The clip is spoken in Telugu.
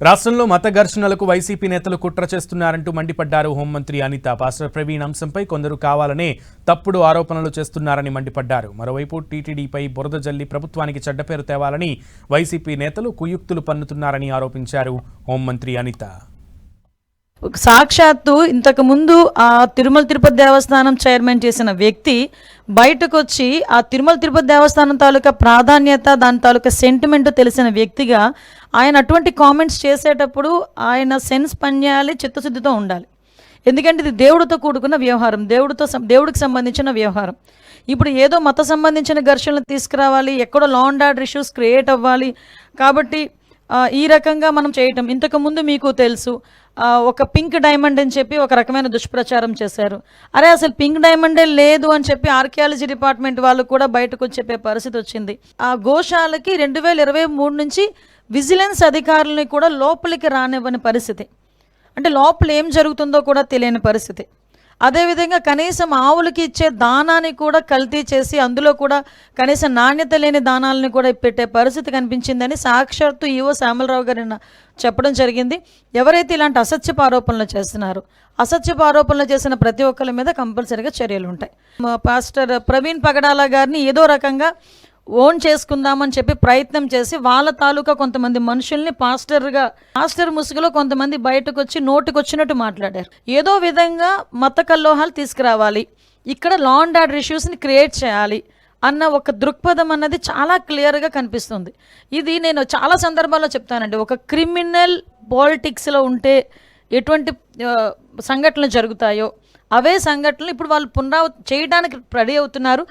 రాష్ట్రంలో మత ఘర్షణలకు వైసీపీ నేతలు కుట్ర చేస్తున్నారంటూ మండిపడ్డారు హోంమంత్రి అనిత. పాస్టర్ ప్రవీణ్ అంశంపై కొందరు కావాలనే తప్పుడు ఆరోపణలు చేస్తున్నారని మండిపడ్డారు. మరోవైపు టీటీడీపై బురద జల్లి ప్రభుత్వానికి చెడ్డ పేరు తేవాలని వైసీపీ నేతలు కుయుక్తులు పన్నుతున్నారని ఆరోపించారు హోంమంత్రి అనిత. సాక్షాత్తు ఇంతకు ముందు ఆ తిరుమల తిరుపతి దేవస్థానం చైర్మన్ చేసిన వ్యక్తి బయటకు వచ్చి ఆ తిరుమల తిరుపతి దేవస్థానం తాలూకా ప్రాధాన్యత, దాని తాలూకా సెంటిమెంట్ తెలిసిన వ్యక్తిగా ఆయన అటువంటి కామెంట్స్ చేసేటప్పుడు ఆయన సెన్స్ పనిచేయాలి, చిత్తశుద్ధితో ఉండాలి. ఎందుకంటే ఇది దేవుడితో కూడుకున్న వ్యవహారం, దేవుడికి సంబంధించిన వ్యవహారం. ఇప్పుడు ఏదో మత సంబంధించిన ఘర్షణలు తీసుకురావాలి, ఎక్కడో law and order issues create అవ్వాలి కాబట్టి ఈ రకంగా మనం చేయటం. ఇంతకుముందు మీకు తెలుసు, ఒక పింక్ డైమండ్ అని చెప్పి ఒక రకమైన దుష్ప్రచారం చేశారు. అరే అసలు పింక్ డైమండే లేదు అని చెప్పి ఆర్కియాలజీ డిపార్ట్మెంట్ వాళ్ళు కూడా బయటకు వచ్చి చెప్పే పరిస్థితి వచ్చింది. ఆ గోశాలకి 2023 నుంచి విజిలెన్స్ అధికారులని కూడా లోపలికి రానివ్వని పరిస్థితి, అంటే లోపల ఏం జరుగుతుందో కూడా తెలియని పరిస్థితి. అదేవిధంగా కనీసం ఆవులకి ఇచ్చే దానాన్ని కూడా కల్తీ చేసి అందులో కూడా కనీసం నాణ్యత లేని దానాలని కూడా పెట్టే పరిస్థితి కనిపించిందని సాక్షాత్తు ఈవో శ్యామలరావు గారు చెప్పడం జరిగింది. ఎవరైతే ఇలాంటి అసత్యపు ఆరోపణలు చేస్తున్నారో, అసత్యపు ఆరోపణలు చేసిన ప్రతి ఒక్కరి మీద కంపల్సరీగా చర్యలు ఉంటాయి. పాస్టర్ ప్రవీణ్ పగడాల గారిని ఏదో రకంగా ఓన్ చేసుకుందామని చెప్పి ప్రయత్నం చేసి వాళ్ళ తాలూకా కొంతమంది మనుషుల్ని పాస్టర్ ముసుగులో కొంతమంది బయటకు వచ్చి నోటికొచ్చినట్టు మాట్లాడారు. ఏదో విధంగా మత కల్లోహాలు తీసుకురావాలి, ఇక్కడ లా అండ్ ఆర్డర్ ఇష్యూస్ని క్రియేట్ చేయాలి అన్న ఒక దృక్పథం అన్నది చాలా క్లియర్గా కనిపిస్తుంది. ఇది నేను చాలా సందర్భాల్లో చెప్తానండి. ఒక క్రిమినల్ పాలిటిక్స్లో ఉంటే ఎటువంటి సంఘటనలు జరుగుతాయో అవే సంఘటనలు ఇప్పుడు వాళ్ళు చేయడానికి రెడీ అవుతున్నారు.